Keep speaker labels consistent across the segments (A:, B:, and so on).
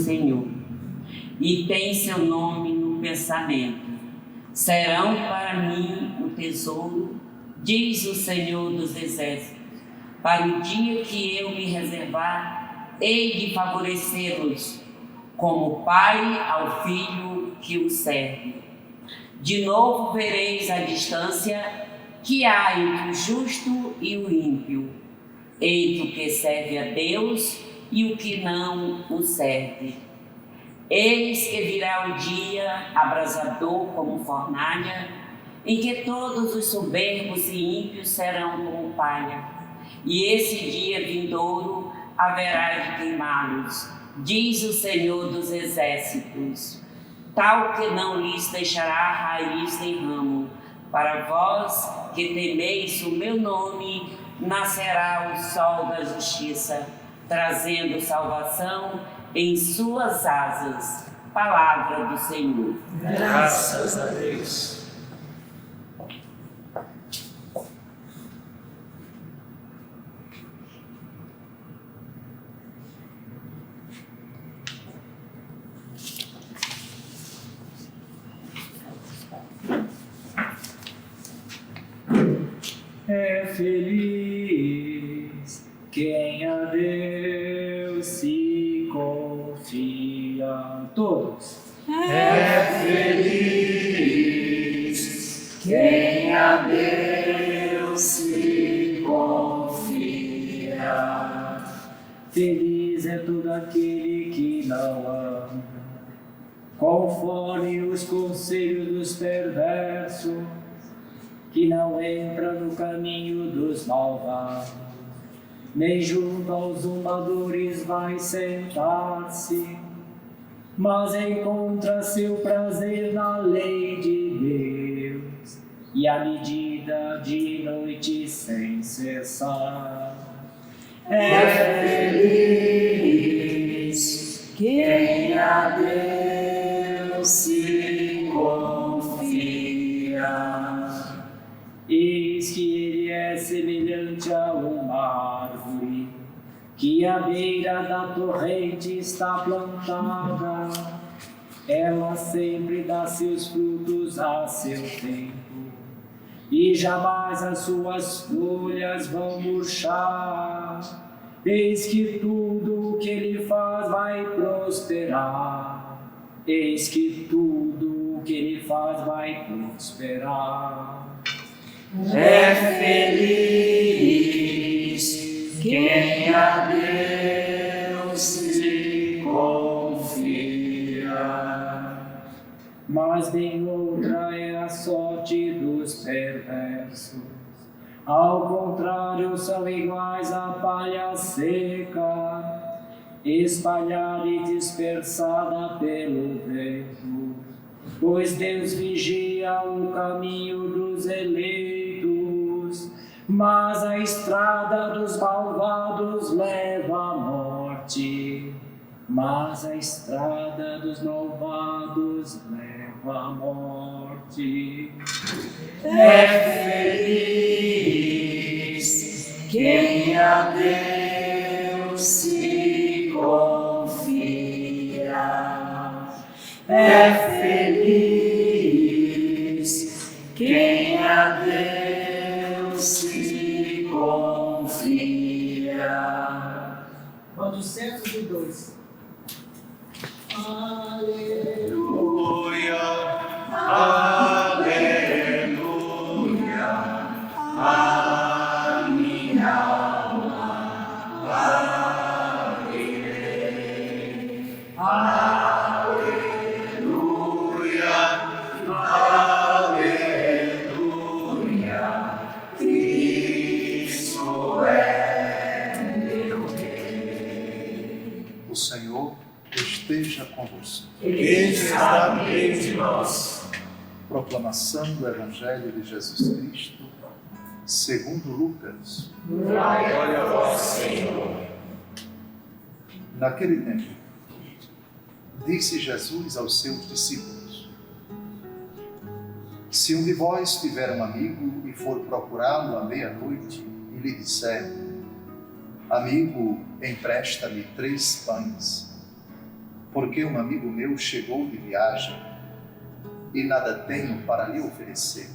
A: Senhor, e tem seu nome no pensamento. Serão para mim o tesouro, diz o Senhor dos Exércitos. Para o dia que eu me reservar, hei de favorecê-los, como pai ao filho que o serve. De novo vereis a distância que há entre o justo e o ímpio, entre o que serve a Deus e o que não o serve. Eis que virá o dia abrasador como fornalha, em que todos os soberbos e ímpios serão como palha, e esse dia vindouro haverá de queimá-los, diz o Senhor dos Exércitos, tal que não lhes deixará raiz nem ramo. Para vós que temeis o meu nome, nascerá o sol da justiça, trazendo salvação em suas asas. Palavra do Senhor.
B: Graças a Deus. É feliz quem a Deus se confia. Todos. É feliz quem a Deus se confia. Feliz é todo aquele que não anda conforme os conselhos dos perversos, que não entra no caminho dos malvados, nem junto aos zombadores vai sentar-se, mas encontra seu prazer na lei de Deus, e a medida de noite sem cessar. É feliz quem a Deus se confia. Eis que ele é semelhante a uma árvore que à beira da torrente está plantada. Ela sempre dá seus frutos a seu tempo, e jamais as suas folhas vão murchar. Eis que tudo o que ele faz vai prosperar. Eis que tudo o que ele faz vai prosperar. É feliz quem a Deus se confia. Mas bem outra é a sorte dos perversos. Ao contrário, são iguais à palha seca, espalhada e dispersada pelo vento. Pois Deus vigia o caminho dos eleitos, mas a estrada dos malvados leva à morte. Mas a estrada dos malvados leva à morte. É feliz quem a Deus se confia. É feliz quem a Deus se confia. 402. Aleluia, aleluia, a minha alma vai-lhe. Aleluia, aleluia, Cristo é meu Rei.
C: O Senhor esteja convosco.
B: Ele está no meio de nós.
C: Proclamação do Evangelho de Jesus Cristo, segundo Lucas.
B: Glória a vós, Senhor.
C: Naquele tempo, disse Jesus aos seus discípulos: se um de vós tiver um amigo e for procurá-lo à meia-noite e lhe disser: amigo, empresta-me 3 pães, porque um amigo meu chegou de viagem e nada tenho para lhe oferecer.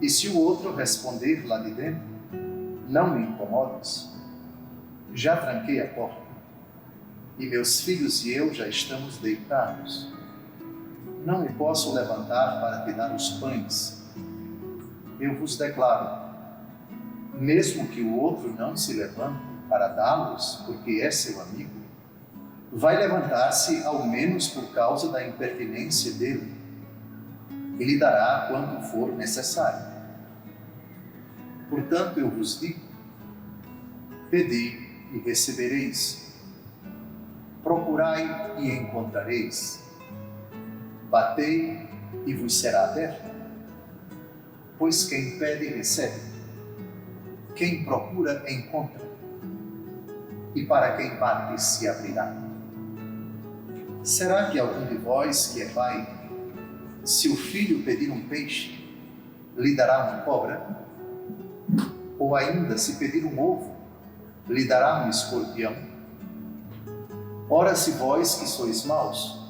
C: E se o outro responder lá de dentro, não me incomodes, já tranquei a porta, e meus filhos e eu já estamos deitados. Não me posso levantar para te dar os pães. Eu vos declaro, mesmo que o outro não se levante para dá-los, porque é seu amigo, vai levantar-se ao menos por causa da impertinência dele, e lhe dará quanto for necessário. Portanto, eu vos digo, pedi e recebereis, procurai e encontrareis, batei e vos será aberto. Pois quem pede, recebe, quem procura, encontra, e para quem bate, se abrirá. Será que algum de vós que é pai, se o filho pedir um peixe, lhe dará uma cobra? Ou ainda, se pedir um ovo, lhe dará um escorpião? Ora, se vós que sois maus,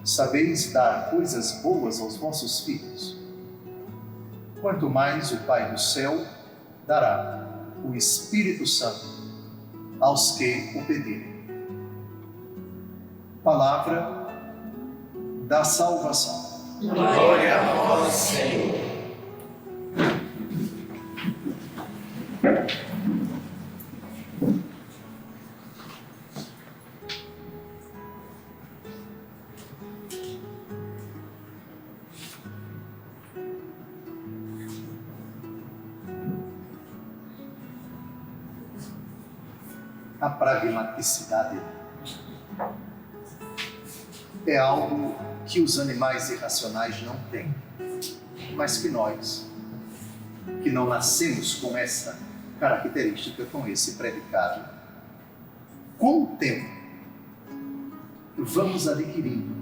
C: sabeis dar coisas boas aos vossos filhos, quanto mais o Pai do céu dará o Espírito Santo aos que o pedirem. Palavra da salvação.
D: Glória a vós, Senhor.
C: A pragmaticidade é algo que os animais irracionais não têm, mas que nós, que não nascemos com essa característica, com esse predicado, com o tempo vamos adquirindo.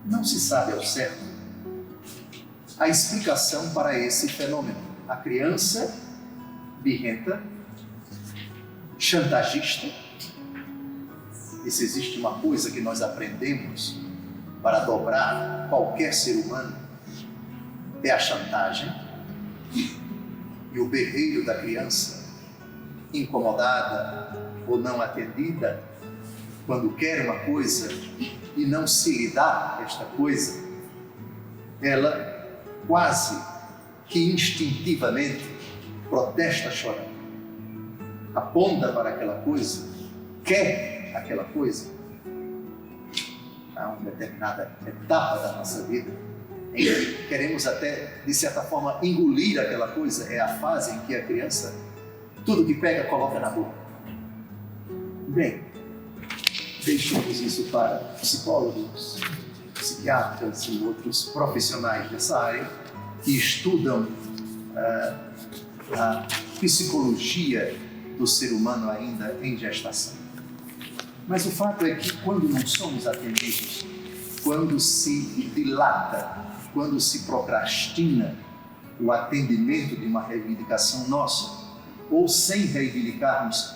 C: Não se sabe ao certo a explicação para esse fenômeno. A criança birrenta, chantagista, e se existe uma coisa que nós aprendemos para dobrar qualquer ser humano, é a chantagem. E o berreiro da criança, incomodada ou não atendida, quando quer uma coisa e não se lhe dá esta coisa, ela quase que instintivamente protesta chorando, aponta para aquela coisa, quer aquela coisa. Há uma determinada etapa da nossa vida em que queremos até, de certa forma, engolir aquela coisa. É a fase em que a criança, tudo que pega, coloca na boca. Bem, deixamos isso para psicólogos, psiquiatras e outros profissionais dessa área que estudam a psicologia do ser humano ainda em gestação. Mas o fato é que quando não somos atendidos, quando se dilata, quando se procrastina o atendimento de uma reivindicação nossa, ou sem reivindicarmos,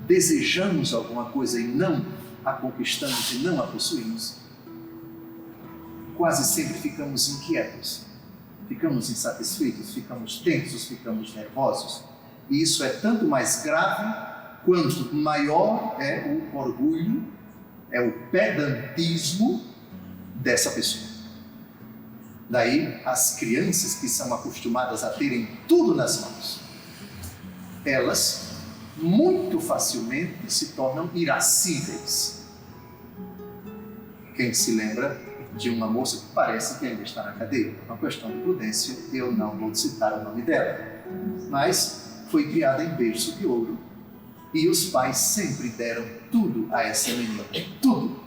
C: desejamos alguma coisa e não a conquistamos e não a possuímos, quase sempre ficamos inquietos, ficamos insatisfeitos, ficamos tensos, ficamos nervosos. E isso é tanto mais grave quanto maior é o orgulho, é o pedantismo dessa pessoa. Daí as crianças que são acostumadas a terem tudo nas mãos, elas muito facilmente se tornam irascíveis. Quem se lembra de uma moça que parece que ainda está na cadeia? Uma questão de prudência, eu não vou citar o nome dela, mas foi criada em berço de ouro e os pais sempre deram tudo a essa menina, tudo.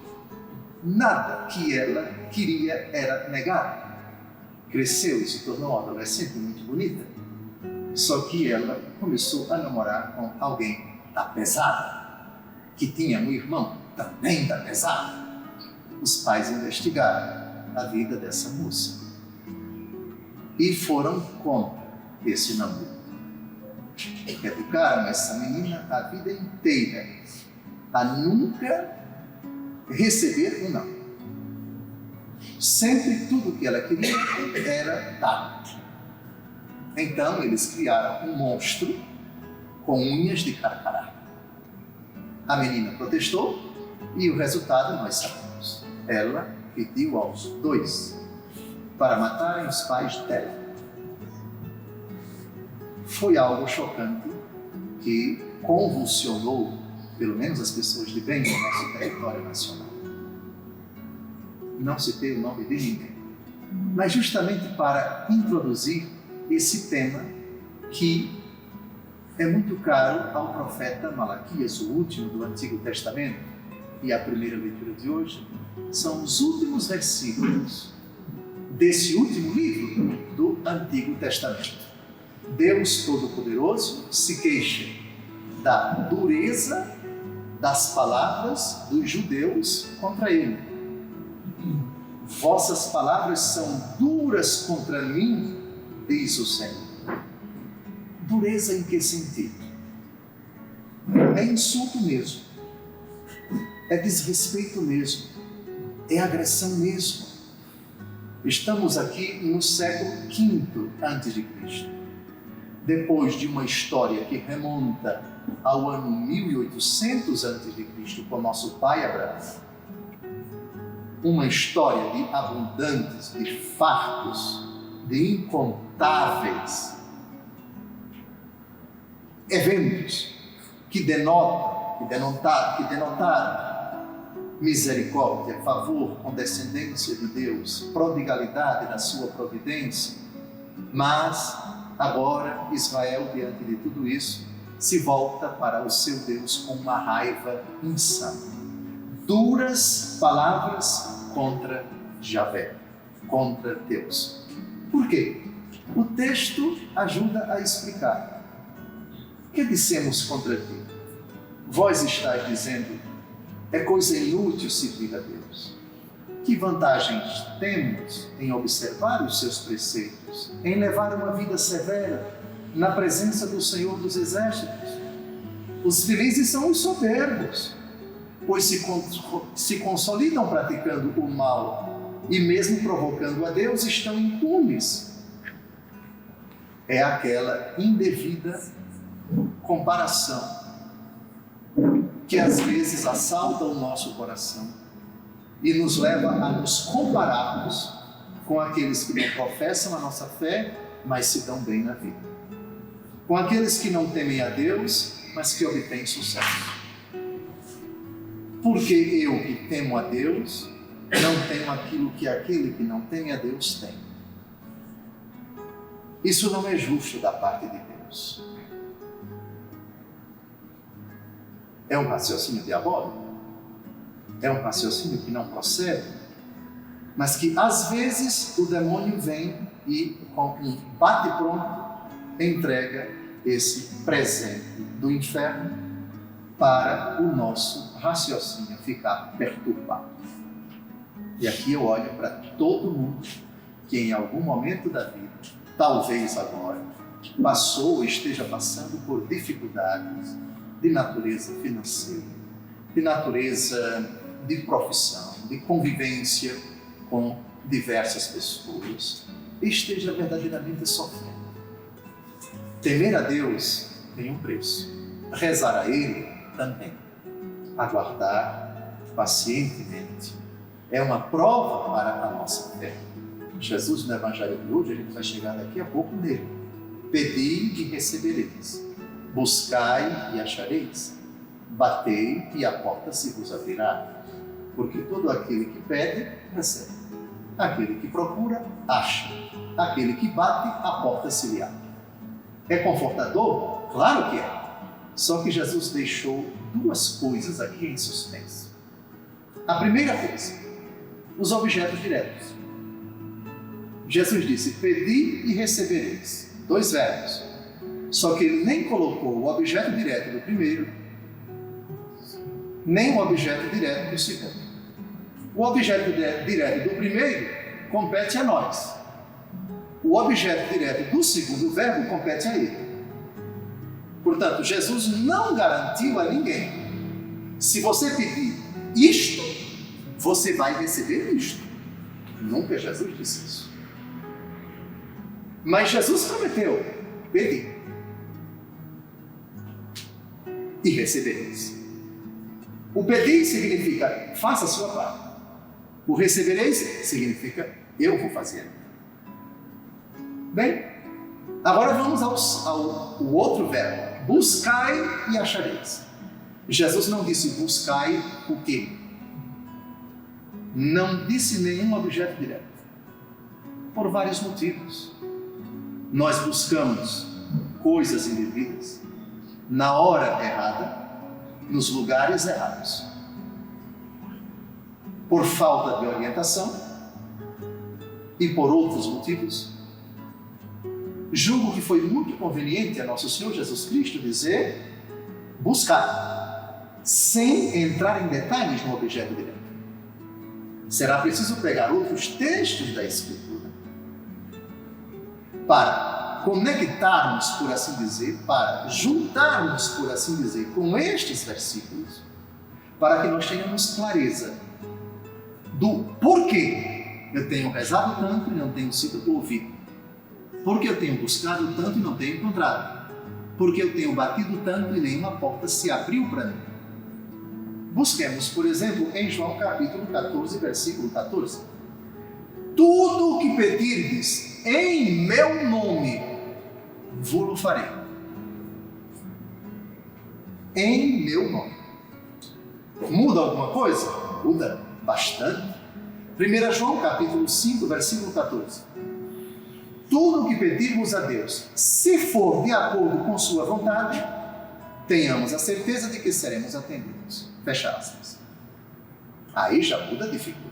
C: Nada que ela queria era negado. Cresceu e se tornou uma adolescente muito bonita, só que ela começou a namorar com alguém da pesada, que tinha um irmão também da pesada. Os pais investigaram a vida dessa moça e foram contra esse namoro. Educaram essa menina a vida inteira a nunca receber ou não. Sempre tudo que ela queria era dar. Então eles criaram um monstro com unhas de carcará. A menina protestou e o resultado nós sabemos. Ela pediu aos dois para matarem os pais dela. Foi algo chocante que convulsionou, pelo menos as pessoas de bem no nosso território nacional. Não citei o nome de ninguém, mas justamente para introduzir esse tema que é muito caro ao profeta Malaquias, o último do Antigo Testamento, e a primeira leitura de hoje são os últimos versículos desse último livro do Antigo Testamento. Deus Todo-Poderoso se queixa da dureza das palavras dos judeus contra ele. Vossas palavras são duras contra mim, diz o Senhor. Dureza em que sentido? É insulto mesmo, é desrespeito mesmo, é agressão mesmo. Estamos aqui no século V a.C., depois de uma história que remonta ao ano 1800 a.C., com nosso pai Abraão. Uma história de abundantes, de fartos, de incontáveis eventos que denotaram misericórdia, favor, condescendência de Deus, prodigalidade na sua providência. Mas agora Israel, diante de tudo isso, se volta para o seu Deus com uma raiva insana. Duras palavras contra Javé, contra Deus. Por quê? O texto ajuda a explicar. Que dissemos contra ti? Vós estáis dizendo, é coisa inútil servir a Deus. Que vantagens temos em observar os seus preceitos, em levar uma vida severa na presença do Senhor dos Exércitos? Os felizes são os soberbos, pois se consolidam praticando o mal e mesmo provocando a Deus, estão impunes. É aquela indevida comparação que às vezes assalta o nosso coração e nos leva a nos compararmos com aqueles que não professam a nossa fé, mas se dão bem na vida, com aqueles que não temem a Deus, mas que obtêm sucesso. Porque eu que temo a Deus não tenho aquilo que aquele que não teme a Deus tem. Isso não é justo da parte de Deus. É um raciocínio diabólico, é um raciocínio que não procede, mas que às vezes o demônio vem e com um bate-pronto entrega esse presente do inferno para o nosso raciocínio ficar perturbado. E aqui eu olho para todo mundo que em algum momento da vida, talvez agora, passou ou esteja passando por dificuldades de natureza financeira, de natureza de profissão, de convivência com diversas pessoas, esteja verdadeiramente sofrendo. Temer a Deus tem um preço, rezar a Ele também, aguardar pacientemente é uma prova para a nossa fé. Jesus, no Evangelho de hoje, a gente vai chegar daqui a pouco nele. Pedi e recebereis. Buscai e achareis, batei e a porta se vos abrirá, porque todo aquele que pede, recebe, aquele que procura, acha, aquele que bate, a porta se lhe abre. É confortador? Claro que é, só que Jesus deixou duas coisas aqui em suspenso. A primeira coisa, os objetos diretos. Jesus disse, pedi e recebereis, 2 verbos. Só que ele nem colocou o objeto direto do primeiro, nem o objeto direto do segundo. O objeto direto do primeiro compete a nós. O objeto direto do segundo verbo compete a ele. Portanto, Jesus não garantiu a ninguém. Se você pedir isto, você vai receber isto. Nunca Jesus disse isso. Mas Jesus prometeu: pedi e recebereis. O pedir significa faça a sua parte. O recebereis significa eu vou fazer. Bem, agora vamos ao outro verbo: buscai e achareis. Jesus não disse buscai o quê? Não disse nenhum objeto direto. Por vários motivos. Nós buscamos coisas indevidas, na hora errada, nos lugares errados. Por falta de orientação e por outros motivos. Julgo que foi muito conveniente a nosso Senhor Jesus Cristo dizer buscar, sem entrar em detalhes no objeto direto. Será preciso pegar outros textos da Escritura para conectarmos, por assim dizer, para juntarmos, por assim dizer, com estes versículos, para que nós tenhamos clareza do porquê eu tenho rezado tanto e não tenho sido ouvido. Porque eu tenho buscado tanto e não tenho encontrado. Porque eu tenho batido tanto e nenhuma porta se abriu para mim. Busquemos, por exemplo, em João capítulo 14, versículo 14. Tudo o que pedirdes em meu nome, vou-lo farei. Em meu nome. Muda alguma coisa? Muda bastante. 1 João capítulo 5, versículo 14. Tudo o que pedirmos a Deus, se for de acordo com sua vontade, tenhamos a certeza de que seremos atendidos. Fecha aspas. Aí já muda de figura.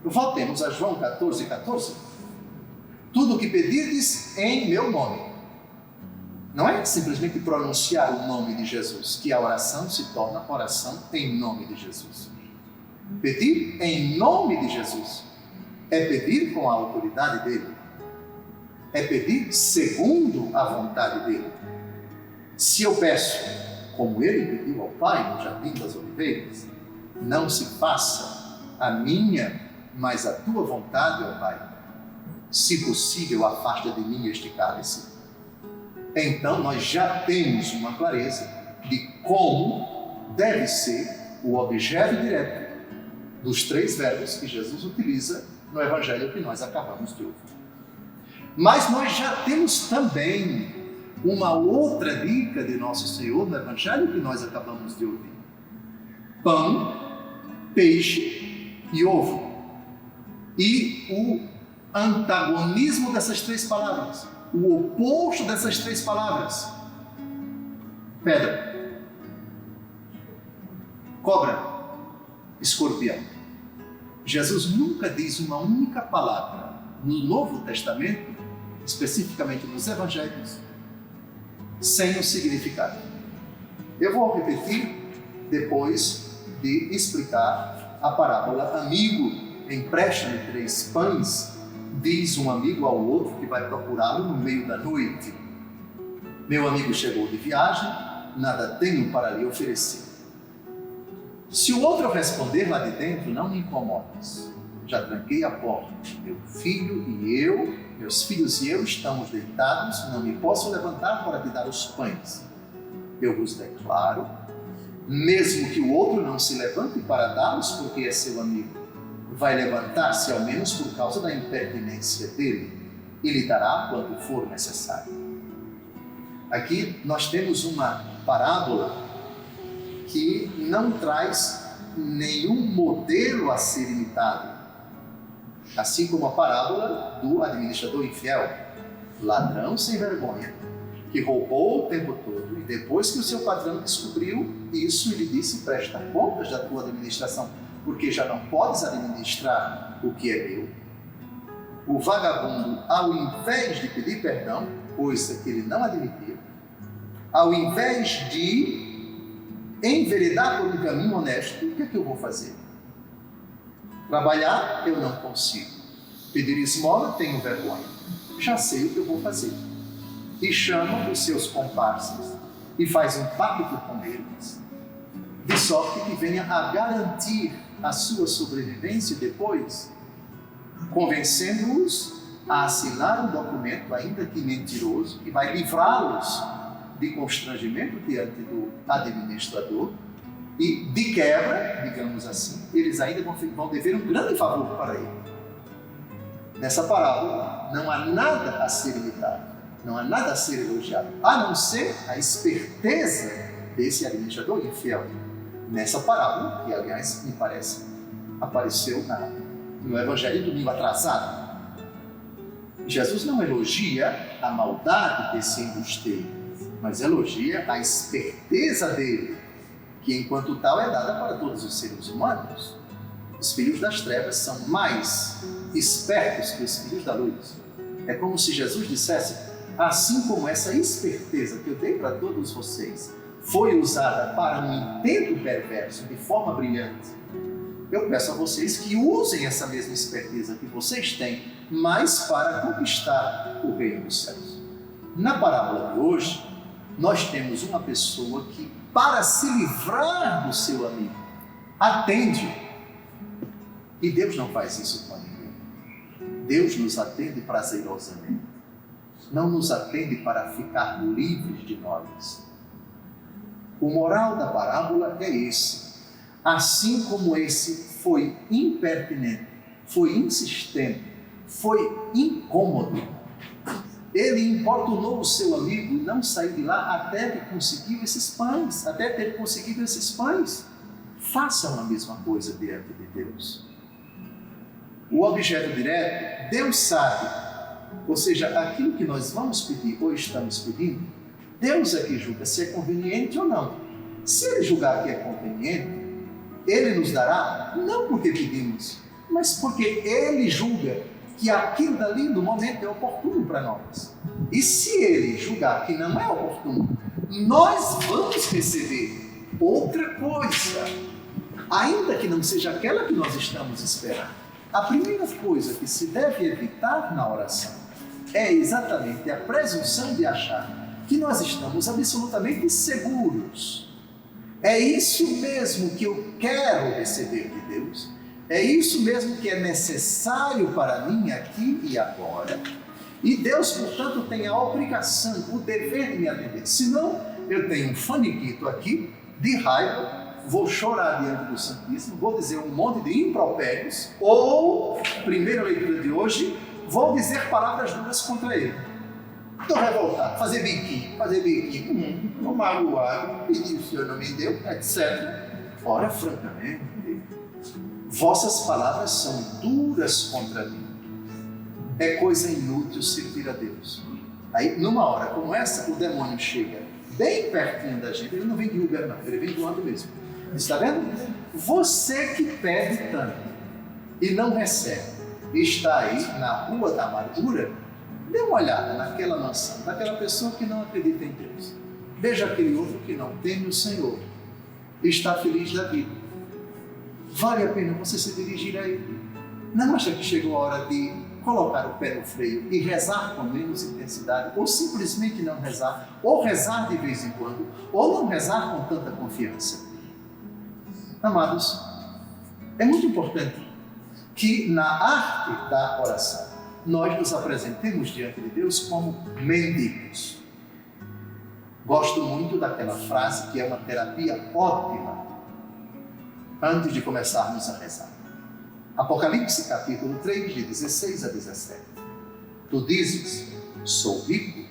C: Voltemos a João 14, 14. Tudo o que pedirdes em meu nome. Não é simplesmente pronunciar o nome de Jesus, que a oração se torna oração em nome de Jesus. Pedir em nome de Jesus é pedir com a autoridade dele. É pedir segundo a vontade dele. Se eu peço, como ele pediu ao Pai no Jardim das Oliveiras, não se faça a minha, mas a tua vontade, ó Pai. Se possível, afasta de mim este cálice. Então nós já temos uma clareza de como deve ser o objeto direto dos 3 verbos que Jesus utiliza no Evangelho que nós acabamos de ouvir. Mas nós já temos também uma outra dica de nosso Senhor no Evangelho que nós acabamos de ouvir: pão, peixe e ovo. E o antagonismo dessas 3 palavras, o oposto dessas 3 palavras: pedra, cobra, escorpião. Jesus nunca diz uma única palavra no Novo Testamento, especificamente nos Evangelhos, sem um significado. Eu vou repetir depois de explicar a parábola: amigo, empresta-me 3 pães, diz um amigo ao outro que vai procurá-lo no meio da noite. Meu amigo chegou de viagem, nada tenho para lhe oferecer. Se o outro responder lá de dentro, não me incomodes, já tranquei a porta, meu filho e eu, meus filhos e eu estamos deitados, não me posso levantar para te dar os pães. Eu vos declaro, mesmo que o outro não se levante para dá-los porque é seu amigo, vai levantar-se ao menos por causa da impertinência dele e lhe dará quanto for necessário. Aqui nós temos uma parábola que não traz nenhum modelo a ser imitado, assim como a parábola do administrador infiel, ladrão sem vergonha, que roubou o tempo todo e depois que o seu patrão descobriu isso, ele disse: presta contas da tua administração, porque já não podes administrar o que é meu. O vagabundo, ao invés de pedir perdão, coisa que ele não admitia, ao invés de enveredar por um caminho honesto, o que é que eu vou fazer? Trabalhar, eu não consigo. Pedir esmola, tenho vergonha. Já sei o que eu vou fazer. E chama os seus comparsas e faz um pacto com eles, de sorte que venha a garantir a sua sobrevivência depois, convencendo-os a assinar um documento, ainda que mentiroso, que vai livrá-los de constrangimento diante do administrador e, de quebra, digamos assim, eles ainda vão dever um grande favor para ele. Nessa parábola não há nada a ser imitado, não há nada a ser elogiado, a não ser a esperteza desse administrador infiel. Nessa parábola, que aliás me parece apareceu no Evangelho do domingo atrasado, Jesus não elogia a maldade desse embusteiro, mas elogia a esperteza dele, que enquanto tal é dada para todos os seres humanos. Os filhos das trevas são mais espertos que os filhos da luz. É como se Jesus dissesse: assim como essa esperteza que eu dei para todos vocês foi usada para um intento perverso de forma brilhante, eu peço a vocês que usem essa mesma esperteza que vocês têm, mas para conquistar o reino dos céus. Na parábola de hoje, nós temos uma pessoa que, para se livrar do seu amigo, atende. E Deus não faz isso com ninguém. Deus nos atende prazerosamente. Não nos atende para ficar livres de nós. O moral da parábola é esse. Assim como esse foi impertinente, foi insistente, foi incômodo, ele importunou o seu amigo e não saiu de lá até ter conseguido esses pães, Façam a mesma coisa diante de Deus. O objeto direto, Deus sabe, ou seja, aquilo que nós vamos pedir ou estamos pedindo, Deus é que julga se é conveniente ou não. Se Ele julgar que é conveniente, Ele nos dará, não porque pedimos, mas porque Ele julga que aquilo dali no momento é oportuno para nós. E se Ele julgar que não é oportuno, nós vamos receber outra coisa, ainda que não seja aquela que nós estamos esperando. A primeira coisa que se deve evitar na oração é exatamente a presunção de achar que nós estamos absolutamente seguros. É isso mesmo que eu quero receber de Deus, é isso mesmo que é necessário para mim aqui e agora, e Deus, portanto, tem a obrigação, o dever de me atender. Senão, eu tenho um faniquito aqui, de raiva, vou chorar diante do Santíssimo, vou dizer um monte de impropérios, ou, primeira leitura de hoje, vou dizer palavras duras contra ele. Estou revoltado, fazer biquinho, estou magoado, pedir o Senhor não me deu, etc. Ora, francamente, vossas palavras são duras contra mim. É coisa inútil servir a Deus. Aí, numa hora como essa, o demônio chega bem pertinho da gente, ele não vem de Uber não, ele vem do lado mesmo. Está vendo? Você que pede tanto e não recebe, está aí na rua da amargura, dê uma olhada naquela mansão, daquela pessoa que não acredita em Deus. Veja aquele outro que não teme o Senhor, está feliz da vida. Vale a pena você se dirigir a Ele. Não acha que chegou a hora de colocar o pé no freio e rezar com menos intensidade, ou simplesmente não rezar, ou rezar de vez em quando, ou não rezar com tanta confiança? Amados, é muito importante que na arte da oração nós nos apresentemos diante de Deus como mendigos. Gosto muito daquela frase que é uma terapia ótima antes de começarmos a rezar. Apocalipse capítulo 3, de 16 a 17. Tu dizes: sou rico,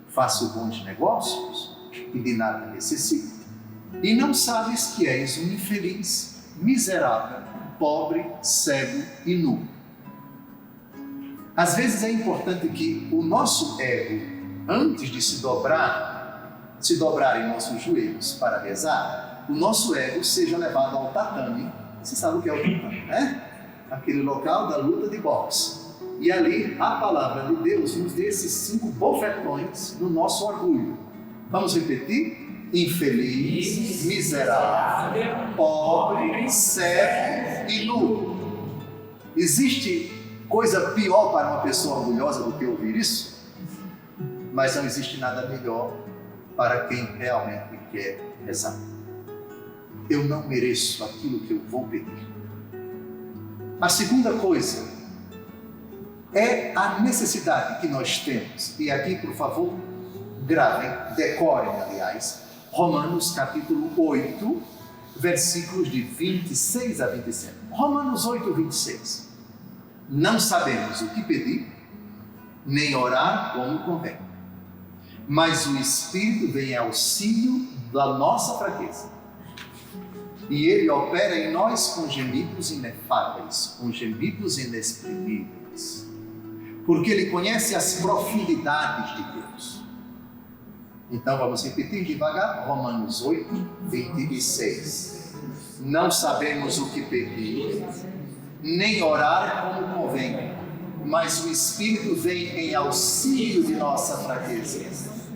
C: faço bons negócios e de nada necessito. E não sabes que és um infeliz, miserável, pobre, cego e nu. Às vezes é importante que o nosso ego, antes de se dobrar em nossos joelhos para rezar, o nosso ego seja levado ao tatame. Você sabe o que é o tatame, né? Aquele local da luta de boxe. E ali a palavra de Deus nos dê esses 5 bofetões no nosso orgulho. Vamos repetir? Infeliz, miserável, pobre, cego e nu. Existe coisa pior para uma pessoa orgulhosa do que ouvir isso? Mas não existe nada melhor para quem realmente quer rezar. Eu não mereço aquilo que eu vou pedir. A segunda coisa é a necessidade que nós temos. E aqui, por favor, gravem, decorem, aliás, Romanos capítulo 8, versículos de 26 a 27. Romanos 8, 26. Não sabemos o que pedir, nem orar como convém, mas o Espírito vem em auxílio da nossa fraqueza. E Ele opera em nós com gemidos inefáveis, com gemidos inexprimíveis, porque Ele conhece as profundidades de Deus. Então vamos repetir devagar, Romanos 8, 26. Não sabemos o que pedir, nem orar como convém, mas o Espírito vem em auxílio de nossa fraqueza,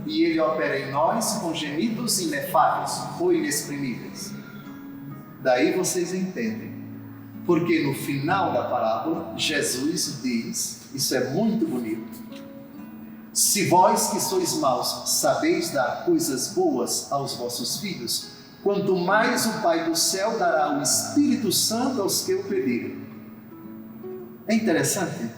C: e Ele opera em nós com gemidos inefáveis ou inexprimíveis. Daí vocês entendem, porque no final da parábola, Jesus diz, isso é muito bonito: se vós que sois maus sabeis dar coisas boas aos vossos filhos, quanto mais o Pai do céu dará o Espírito Santo aos que o pedirem. É interessante.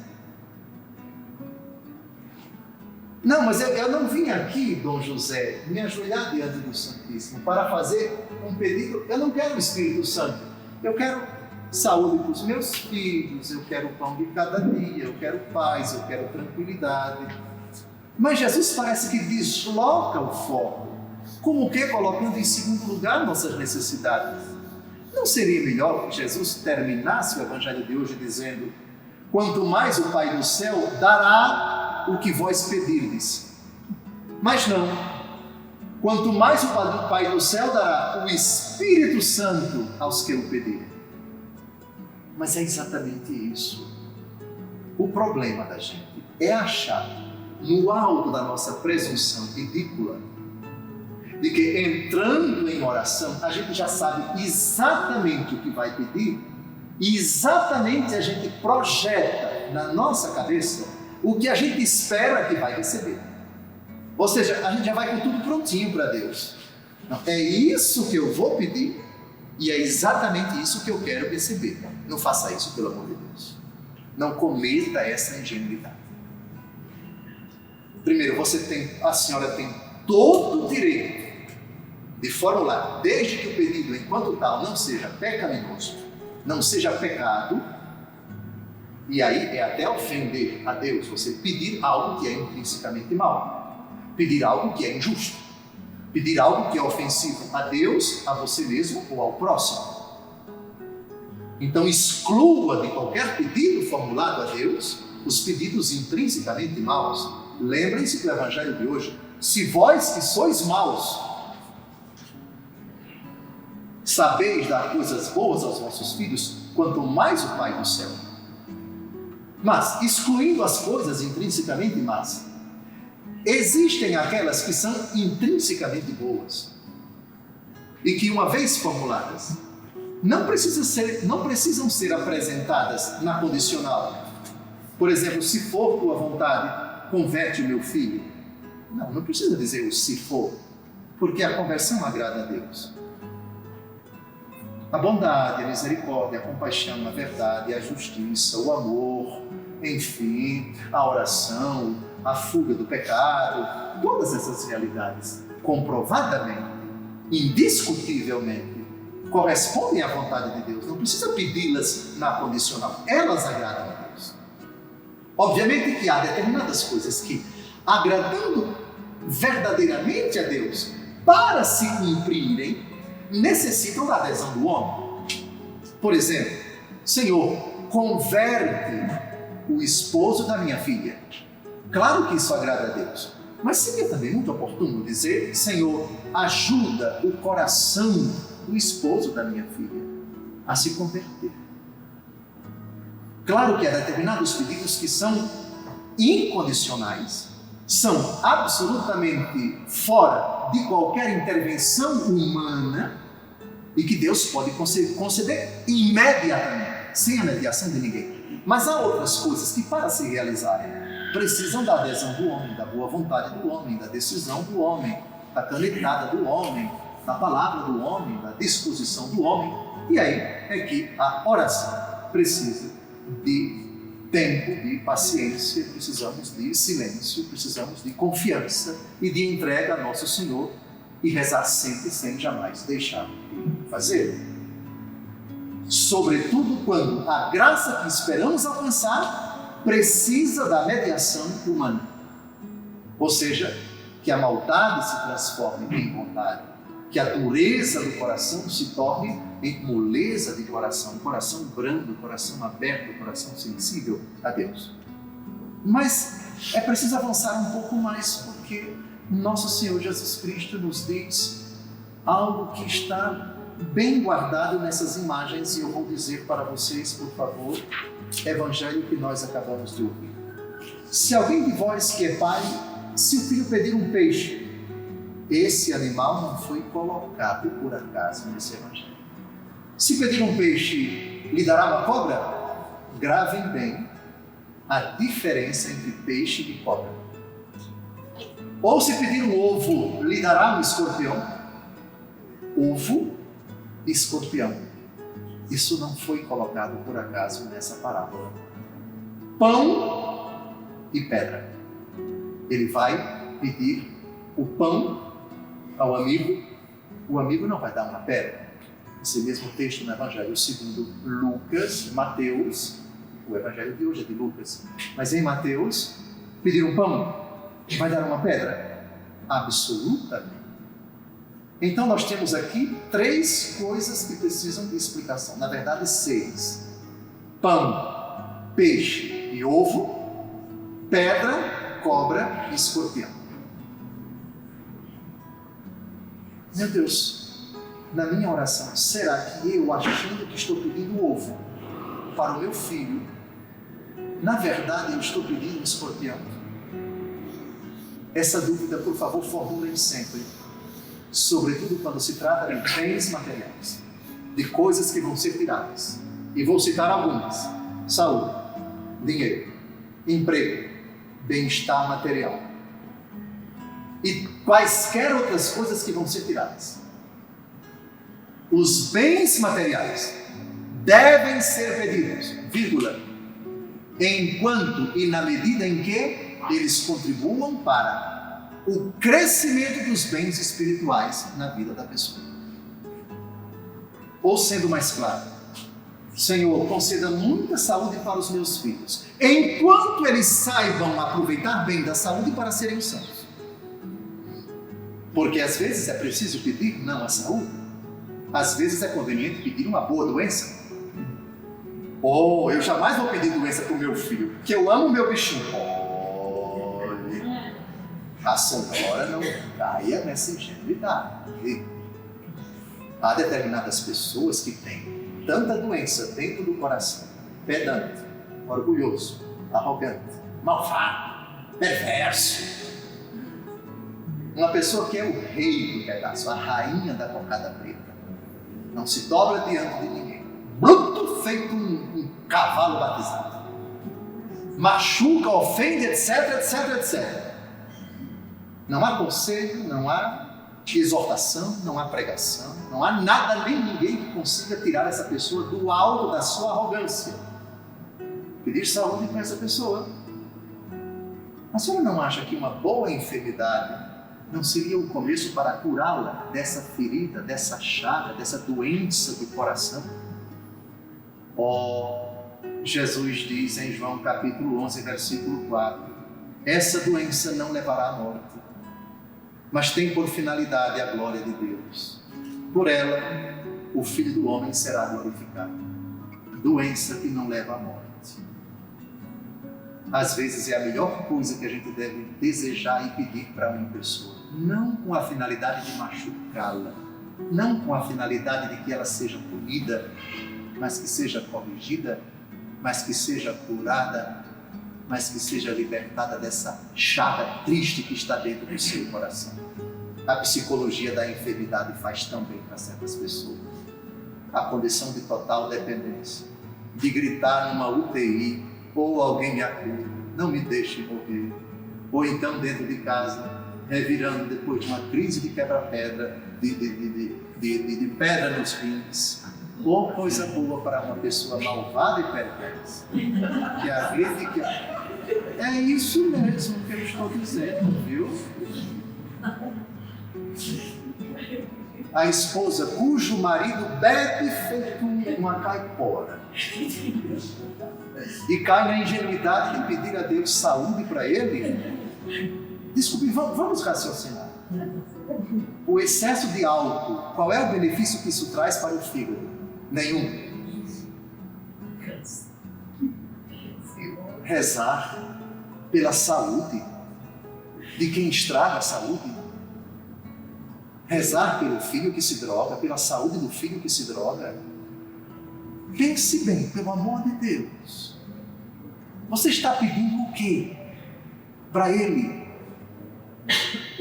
C: Não, mas eu não vim aqui, Dom José, me ajoelhar diante do Santíssimo para fazer um pedido. Eu não quero o Espírito Santo. Eu quero saúde para os meus filhos, eu quero o pão de cada dia, eu quero paz, eu quero tranquilidade. Mas Jesus parece que desloca o foco, como que colocando em segundo lugar nossas necessidades. Não seria melhor que Jesus terminasse o Evangelho de hoje dizendo: quanto mais o Pai do céu dará o que vós pedirdes? Mas não. Quanto mais o Pai do céu dará o Espírito Santo aos que o pedirem. Mas é exatamente isso. O problema da gente é achar, no alto da nossa presunção ridícula, de que entrando em oração a gente já sabe exatamente o que vai pedir e exatamente a gente projeta na nossa cabeça o que a gente espera que vai receber. Ou seja, a gente já vai com tudo prontinho para Deus. Não, é isso que eu vou pedir e é exatamente isso que eu quero receber. Não faça isso, pelo amor de Deus. Não cometa essa ingenuidade. Primeiro, a senhora tem todo o direito de formular, desde que o pedido, enquanto tal, não seja pecaminoso, não seja pecado. E aí é até ofender a Deus você pedir algo que é intrinsecamente mal, pedir algo que é injusto, pedir algo que é ofensivo a Deus, a você mesmo ou ao próximo. Então exclua de qualquer pedido formulado a Deus os pedidos intrinsecamente maus. Lembrem-se do Evangelho de hoje: se vós que sois maus sabeis dar coisas boas aos vossos filhos, quanto mais o Pai do céu. Mas, excluindo as coisas intrinsecamente más, existem aquelas que são intrinsecamente boas e que, uma vez formuladas, não precisam ser apresentadas na condicional. Por exemplo, se for tua vontade, converte o meu filho. Não precisa dizer o se for, porque a conversão agrada a Deus. A bondade, a misericórdia, a compaixão, a verdade, a justiça, o amor, enfim, a oração, a fuga do pecado, todas essas realidades, comprovadamente, indiscutivelmente, correspondem à vontade de Deus. Não precisa pedi-las na condicional, elas agradam a Deus. Obviamente que há determinadas coisas que, agradando verdadeiramente a Deus, para se cumprirem, necessitam da adesão do homem. Por exemplo, Senhor, converte o esposo da minha filha. Claro que isso agrada a Deus, mas seria também muito oportuno dizer: Senhor, ajuda o coração do esposo da minha filha a se converter. Claro que há determinados pedidos que são incondicionais, são absolutamente fora de qualquer intervenção humana e que Deus pode conceder imediatamente, sem a mediação de ninguém. Mas há outras coisas que, para se realizarem, precisam da adesão do homem, da boa vontade do homem, da decisão do homem, da canetada do homem, da palavra do homem, da disposição do homem. E aí é que a oração precisa de tempo, de paciência, precisamos de silêncio, precisamos de confiança e de entrega a nosso Senhor e rezar sempre sem jamais deixar de fazer. Sobretudo quando a graça que esperamos alcançar precisa da mediação humana. Ou seja, que a maldade se transforme em bondade, que a dureza do coração se torne em moleza de coração, coração brando, coração aberto, coração sensível a Deus. Mas é preciso avançar um pouco mais, porque nosso Senhor Jesus Cristo nos diz algo que está bem guardado nessas imagens, e eu vou dizer para vocês, por favor, evangelho que nós acabamos de ouvir. Se alguém de vós que é pai, se o filho pedir um peixe, esse animal não foi colocado por acaso nesse evangelho. Se pedir um peixe, lhe dará uma cobra? Gravem bem a diferença entre peixe e cobra. Ou se pedir um ovo, lhe dará um escorpião? Ovo e escorpião. Isso não foi colocado por acaso nessa parábola. Pão e pedra. Ele vai pedir o pão ao amigo, o amigo não vai dar uma pedra. Esse mesmo texto no Evangelho segundo Lucas, Mateus, o Evangelho de hoje é de Lucas, mas em Mateus, pedir um pão, vai dar uma pedra? Absolutamente. Então nós temos aqui 3 coisas que precisam de explicação, na verdade 6. Pão, peixe e ovo, pedra, cobra e escorpião. Meu Deus, na minha oração, será que eu, achando que estou pedindo ovo para o meu filho, na verdade eu estou pedindo um escorpião? Essa dúvida, por favor, formulem sempre, sobretudo quando se trata de bens materiais, de coisas que vão ser tiradas. E vou citar algumas: saúde, dinheiro, emprego, bem-estar material e quaisquer outras coisas que vão ser tiradas. Os bens materiais devem ser pedidos, vírgula, enquanto e na medida em que eles contribuam para o crescimento dos bens espirituais na vida da pessoa. Ou sendo mais claro, Senhor, conceda muita saúde para os meus filhos, enquanto eles saibam aproveitar bem da saúde para serem santos. Porque às vezes é preciso pedir não a saúde, às vezes é conveniente pedir uma boa doença. Oh, eu jamais vou pedir doença para o meu filho, porque eu amo o meu bichinho. Olha, a senhora não caia nessa ingenuidade. Há determinadas pessoas que têm tanta doença dentro do coração, pedante, orgulhoso, arrogante, malvado, perverso. Uma pessoa que é o rei do pedaço, a rainha da cocada preta, não se dobra diante de ninguém, bruto feito um cavalo batizado, machuca, ofende, etc, etc, etc. Não há conselho, não há exortação, não há pregação, não há nada nem ninguém que consiga tirar essa pessoa do alto da sua arrogância. Pedir saúde para essa pessoa. A senhora não acha que uma boa enfermidade não seria o começo para curá-la dessa ferida, dessa chaga, dessa doença do coração? Jesus diz em João capítulo 11, versículo 4, essa doença não levará à morte, mas tem por finalidade a glória de Deus. Por ela, o Filho do Homem será glorificado. Doença que não leva à morte. Às vezes é a melhor coisa que a gente deve desejar e pedir para uma pessoa, não com a finalidade de machucá-la, não com a finalidade de que ela seja punida, mas que seja corrigida, mas que seja curada, mas que seja libertada dessa chaga triste que está dentro do seu coração. A psicologia da enfermidade faz tão bem para certas pessoas. A condição de total dependência, de gritar numa UTI, ou alguém me acuda, não me deixe morrer, ou então dentro de casa, revirando depois de uma crise de quebra-pedra, de pedra nos rins, Ou coisa boa para uma pessoa malvada e perversa, que agride e que... É isso mesmo que eu estou dizendo, viu? A esposa cujo marido bebe feito uma caipora e cai na ingenuidade de pedir a Deus saúde para ele. Desculpe, vamos raciocinar. O excesso de álcool, qual é o benefício que isso traz para o fígado? Nenhum. Rezar pela saúde de quem estraga a saúde. Rezar pelo filho que se droga, pela saúde do filho que se droga. Pense bem, pelo amor de Deus. Você está pedindo o quê para ele?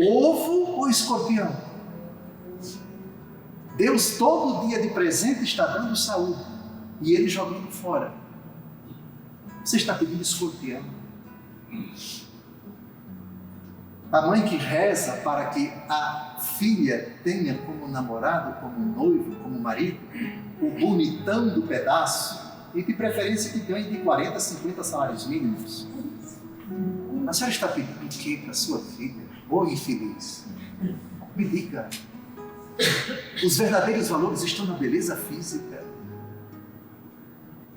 C: Ovo ou escorpião? Deus todo dia de presente está dando saúde e ele jogando fora. Você está pedindo escorpião. A mãe que reza para que a filha tenha como namorado, como noivo, como marido, o bonitão do pedaço, e de preferência que ganhe de 40 a 50 salários mínimos. A senhora está pedindo o quê para sua filha? Ô infeliz, me diga. Os verdadeiros valores estão na beleza física,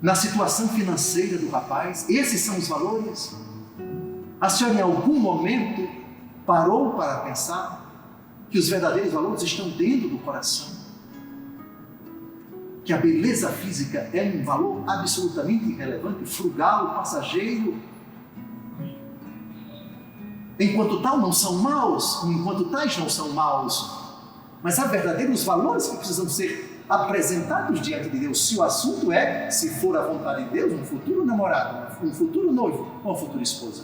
C: na situação financeira do rapaz. Esses são os valores. A senhora em algum momento parou para pensar que os verdadeiros valores estão dentro do coração? Que a beleza física é um valor absolutamente irrelevante, frugal, passageiro. Enquanto tal não são maus, enquanto tais não são maus, mas há verdadeiros valores que precisam ser apresentados diante de Deus. Se o assunto é, se for a vontade de Deus, um futuro namorado, um futuro noivo ou uma futura esposa.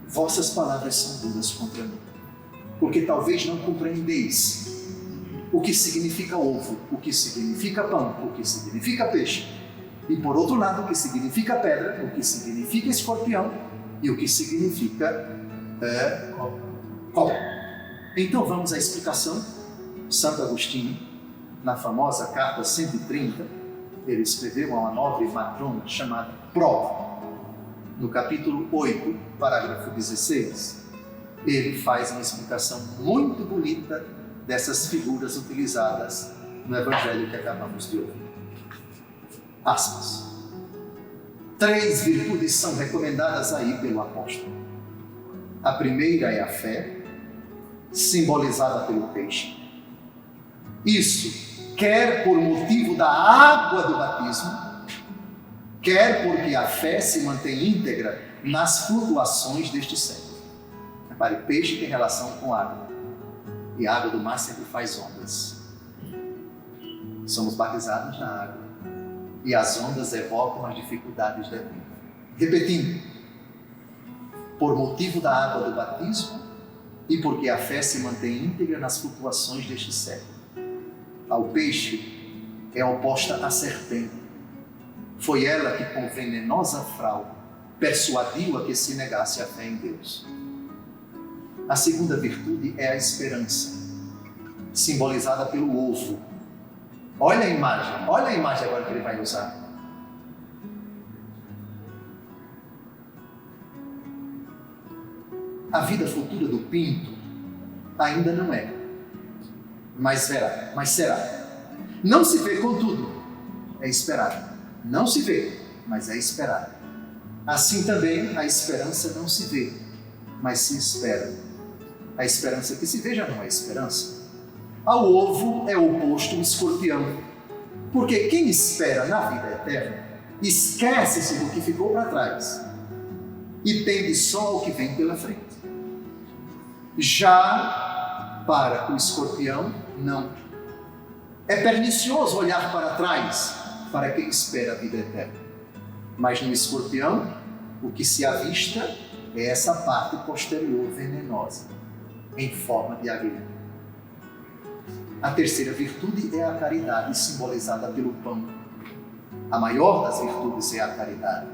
C: Vossas palavras são duras contra mim, porque talvez não compreendeis o que significa ovo, o que significa pão, o que significa peixe, e por outro lado, o que significa pedra, o que significa escorpião e o que significa cobra. Então vamos à explicação. Santo Agostinho, na famosa carta 130, ele escreveu a uma nobre matrona chamada Prova. No capítulo 8, parágrafo 16, ele faz uma explicação muito bonita dessas figuras utilizadas no Evangelho que acabamos de ouvir. Aspas. 3 virtudes são recomendadas aí pelo apóstolo. A primeira é a fé, simbolizada pelo peixe. Isso, quer por motivo da água do batismo, quer porque a fé se mantém íntegra nas flutuações deste século. Repare, peixe tem relação com água, e a água do mar sempre faz ondas. Somos batizados na água, e as ondas evocam as dificuldades da vida. Repetindo, por motivo da água do batismo e porque a fé se mantém íntegra nas flutuações deste século. Ao peixe é oposta à serpente. Foi ela que, com venenosa fraude, persuadiu a que se negasse a fé em Deus. A segunda virtude é a esperança, simbolizada pelo ovo. Olha a imagem agora que ele vai usar. A vida futura do pinto ainda não é, mas será. Não se vê, contudo, é esperado. Não se vê, mas é esperado. Assim também a esperança não se vê, mas se espera. A esperança que se vê já não é esperança. Ao ovo é oposto o escorpião, porque quem espera na vida eterna esquece-se do que ficou para trás e tende só o que vem pela frente. Já para o escorpião, não. É pernicioso olhar para trás para quem espera a vida eterna. Mas no escorpião, o que se avista é essa parte posterior venenosa, em forma de aguilhão. A terceira virtude é a caridade, simbolizada pelo pão. A maior das virtudes é a caridade.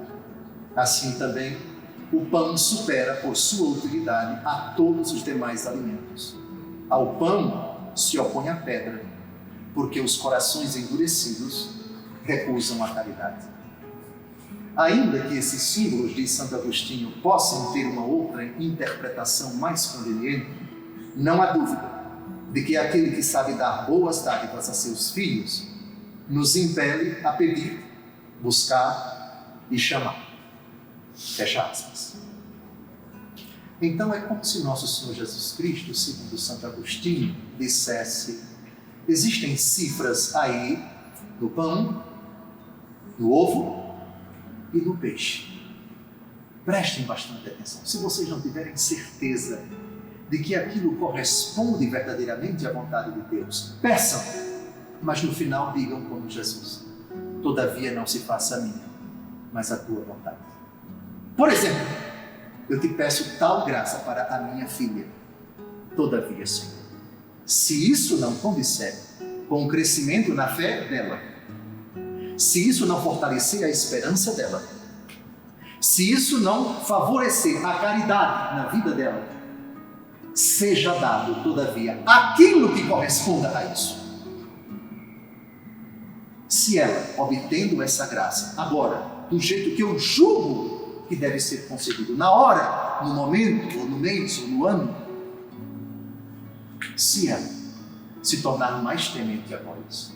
C: Assim também, o pão supera por sua utilidade a todos os demais alimentos. Ao pão se opõe a pedra, porque os corações endurecidos recusam a caridade. Ainda que esses símbolos, diz Santo Agostinho, possam ter uma outra interpretação mais conveniente, não há dúvida de que aquele que sabe dar boas dádivas a seus filhos nos impele a pedir, buscar e chamar. Fecha aspas. Então é como se nosso Senhor Jesus Cristo, segundo Santo Agostinho, dissesse: existem cifras aí no pão, no ovo e no peixe. Prestem bastante atenção. Se vocês não tiverem certeza de que aquilo corresponde verdadeiramente à vontade de Deus, peçam, mas no final digam como Jesus: todavia não se faça a minha, mas a tua vontade. Por exemplo, eu te peço tal graça para a minha filha. Todavia, Senhor, se isso não condizer com o crescimento na fé dela, se isso não fortalecer a esperança dela, se isso não favorecer a caridade na vida dela, seja dado, todavia, aquilo que corresponda a isso. Se ela, obtendo essa graça, agora, do jeito que eu julgo que deve ser concedido, na hora, no momento, ou no mês, ou no ano, se ela se tornar mais temente a vós,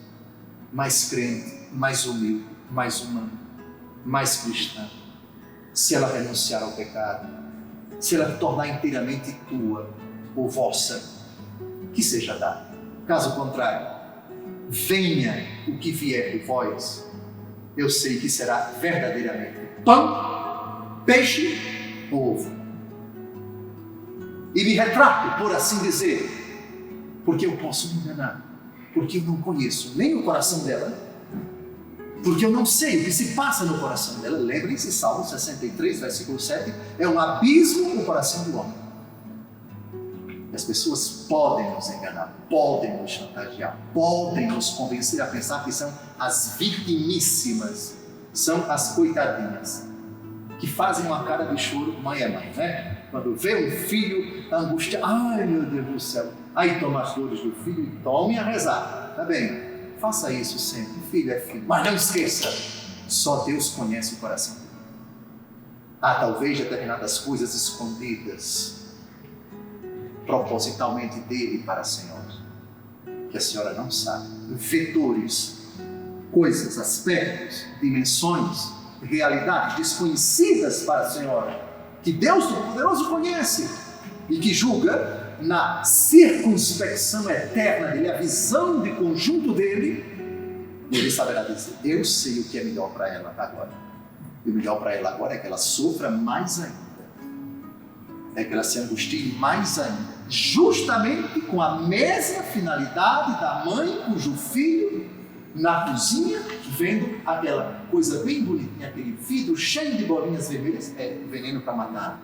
C: mais crente, mais humilde, mais humano, mais cristã, se ela renunciar ao pecado, se ela tornar inteiramente tua ou vossa, que seja dado. Caso contrário, venha o que vier de vós, eu sei que será verdadeiramente pão, peixe ou ovo. E me retrato, por assim dizer, porque eu posso me enganar, porque eu não conheço nem o coração dela, porque eu não sei o que se passa no coração dela. Lembrem-se, Salmo 63, versículo 7, é um abismo no coração do homem. As pessoas podem nos enganar, podem nos chantagear, podem nos convencer a pensar que são as vitimíssimas, são as coitadinhas, que fazem uma cara de choro, mãe é mãe, né? Quando vê um filho angustiado, ai meu Deus do céu, aí toma as dores do filho e tome a rezar, tá bem? Faça isso sempre, filho é filho, mas não esqueça, só Deus conhece o coração dele. Há talvez determinadas coisas escondidas propositalmente dele para a senhora, que a senhora não sabe, vetores, coisas, aspectos, dimensões, realidades desconhecidas para a senhora, que Deus Todo-Poderoso conhece e que julga na circunspecção eterna dele, a visão de conjunto dele, ele saberá dizer: eu sei o que é melhor para ela agora. E o melhor para ela agora é que ela sofra mais ainda, é que ela se angustie mais ainda, justamente com a mesma finalidade da mãe cujo filho na cozinha, vendo aquela coisa bem bonitinha, aquele vidro cheio de bolinhas vermelhas, é veneno para matar.